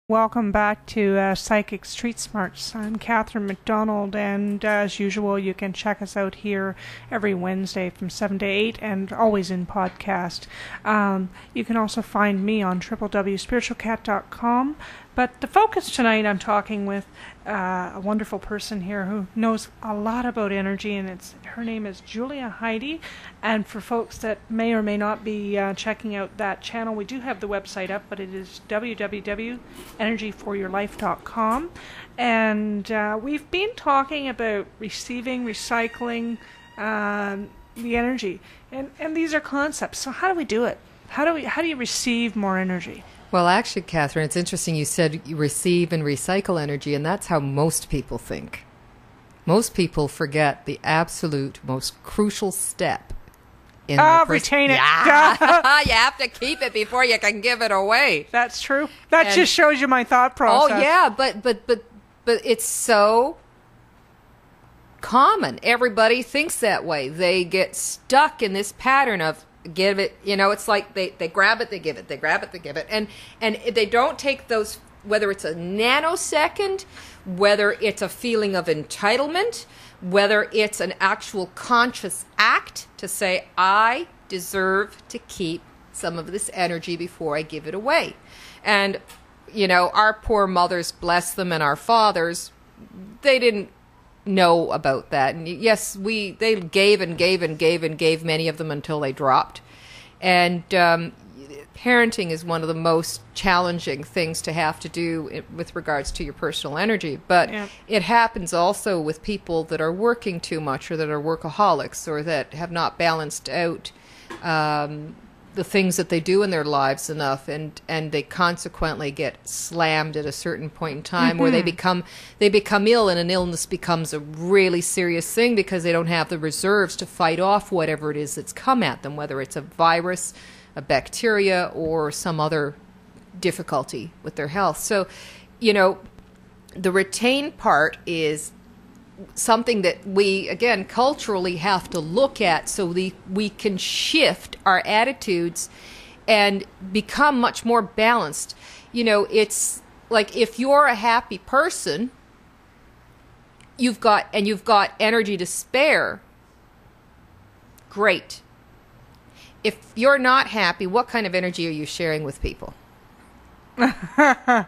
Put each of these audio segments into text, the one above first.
Welcome back to Psychic Street Smarts. I'm Catherine MacDonald, and as usual, you can check us out here every Wednesday from 7 to 8, and always in podcast. You can also find me on www.spiritualcat.com. But the focus tonight, I'm talking with a wonderful person here who knows a lot about energy, and her name is Julia Heidi. And for folks that may or may not be checking out that channel, we do have the website up, but it is www.energyforyourlife.com. And we've been talking about receiving, recycling the energy, and these are concepts. So how do we do it? How do you receive more energy? Well, actually, Catherine, it's interesting you said you receive and recycle energy, and that's how most people think. Most people forget the absolute most crucial step in retain it. Yeah. You have to keep it before you can give it away. That's true. That just shows you my thought process. Oh, yeah, but it's so common. Everybody thinks that way. They get stuck in this pattern of give it, it's like they grab it, they give it, they grab it, they give it. And they don't take those, whether it's a nanosecond, whether it's a feeling of entitlement, whether it's an actual conscious act to say, I deserve to keep some of this energy before I give it away. And, our poor mothers, bless them, and our fathers, they didn't know about that. And yes, they gave and gave and gave and gave, many of them, until they dropped. And parenting is one of the most challenging things to have to do with regards to your personal energy. But it happens also with people that are working too much, or that are workaholics, or that have not balanced out the things that they do in their lives enough, and they consequently get slammed at a certain point in time where they become ill, and an illness becomes a really serious thing because they don't have the reserves to fight off whatever it is that's come at them, whether it's a virus, a bacteria, or some other difficulty with their health. So, the retain part is something that we, again, culturally have to look at so we can shift our attitudes and become much more balanced. It's like if you're a happy person, you've got energy to spare. Great. If you're not happy, what kind of energy are you sharing with people? Yeah.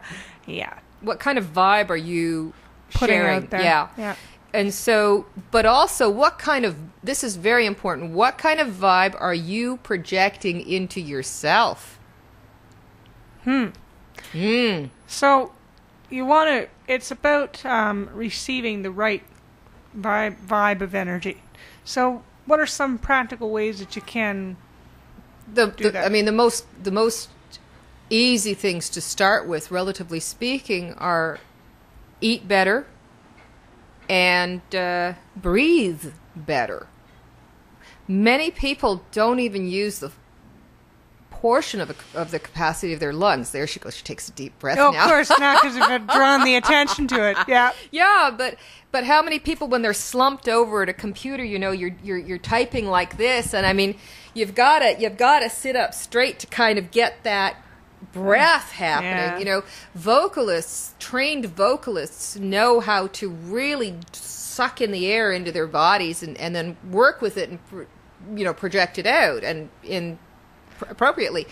What kind of vibe are you putting sharing? Out there? Yeah. And so, but also, this is very important, what kind of vibe are you projecting into yourself? So, it's about receiving the right vibe of energy. So, what are some practical ways that you can do that? I mean, the most easy things to start with, relatively speaking, are eat better and breathe better. Many people don't even use the portion of the capacity of their lungs. There she goes. She takes a deep breath now. Of course, not, because you've drawn the attention to it. Yeah. Yeah, but how many people, when they're slumped over at a computer, you're typing like this, and I mean, you've got to sit up straight to kind of get that breath happening. Yeah. Trained vocalists know how to really suck in the air into their bodies and then work with it and project it out and appropriately.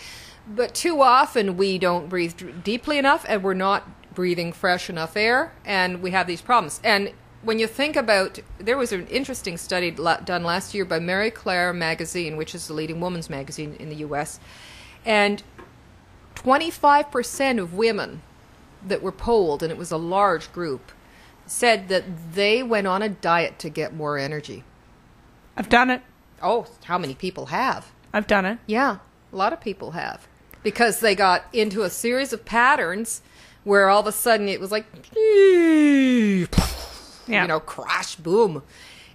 But too often we don't breathe deeply enough, and we're not breathing fresh enough air, and we have these problems. And when you think about, there was an interesting study done last year by Marie Claire magazine, which is the leading women's magazine in the U.S., and 25% of women that were polled, and it was a large group, said that they went on a diet to get more energy. I've done it. Oh, how many people have? I've done it. Yeah, a lot of people have. Because they got into a series of patterns where all of a sudden it was like, crash, boom.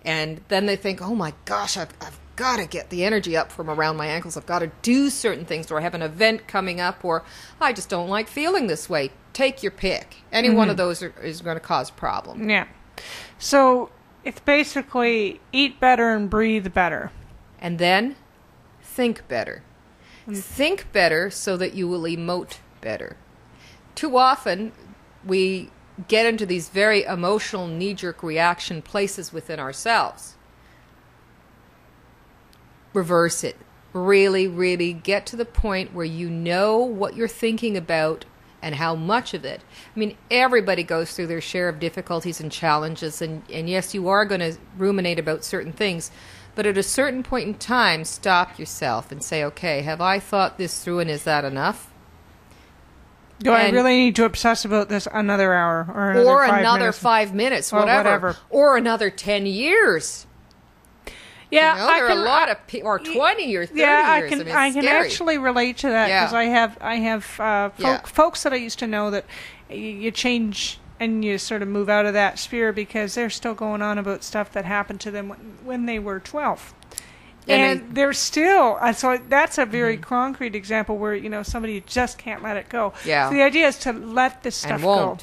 And then they think, oh my gosh, I've got to get the energy up from around my ankles. I've got to do certain things, or I have an event coming up, or I just don't like feeling this way. Take your pick. Any one of those is going to cause a problem. Yeah. So it's basically eat better and breathe better. And then think better. Think better so that you will emote better. too often we get into these very emotional knee-jerk reaction places within ourselves. Reverse it. Really, really get to the point where you know what you're thinking about and how much of it. I mean, everybody goes through their share of difficulties and challenges, and yes, you are going to ruminate about certain things, but at a certain point in time, stop yourself and say, okay, have I thought this through, and is that enough? Do I really need to obsess about this another hour or another 5 minutes, whatever, or another 10 years? Yeah, you know, there are a lot of people, or 20 or 30 years. I can actually relate to that because I have folks that I used to know that you change and you sort of move out of that sphere because they're still going on about stuff that happened to them when they were 12. And they're still, so that's a very concrete example where, you know, somebody just can't let it go. Yeah. So the idea is to let this stuff go.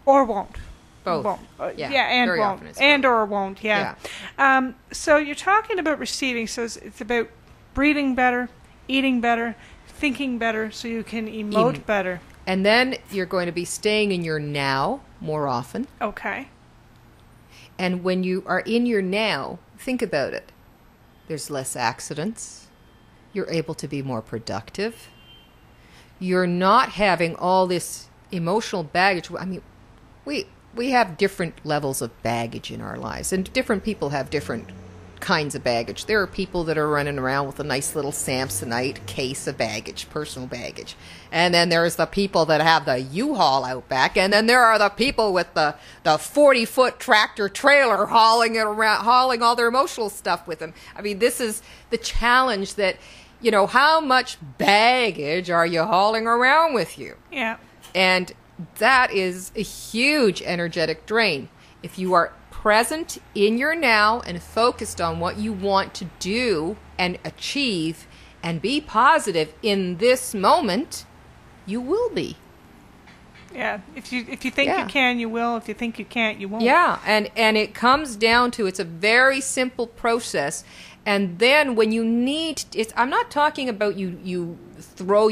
Or won't. Both. Won't. And won't. And or won't, so you're talking about receiving, so it's about breathing better, eating better, thinking better, so you can emote better. And then you're going to be staying in your now more often. Okay. And when you are in your now, think about it. There's less accidents. You're able to be more productive. You're not having all this emotional baggage. I mean, we have different levels of baggage in our lives, and different people have different kinds of baggage. There are people that are running around with a nice little Samsonite case of baggage, personal baggage. And then there's the people that have the U-Haul out back, and then there are the people with the 40-foot tractor trailer hauling it around, hauling all their emotional stuff with them. I mean, this is the challenge that, you know, how much baggage are you hauling around with you? Yeah. And that is a huge energetic drain. If you are present in your now and focused on what you want to do and achieve and be positive in this moment, you will be. Yeah. If you think you can, you will. If you think you can't, you won't. Yeah. And it comes down to, it's a very simple process. And then when you need, I'm not talking about you throw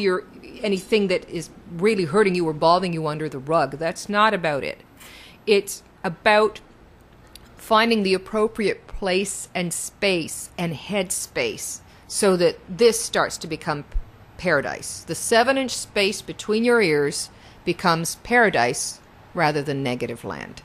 anything that is really hurting you or bothering you under the rug. That's not about it. It's about finding the appropriate place and space and headspace so that this starts to become paradise. The 7-inch space between your ears becomes paradise rather than negative land.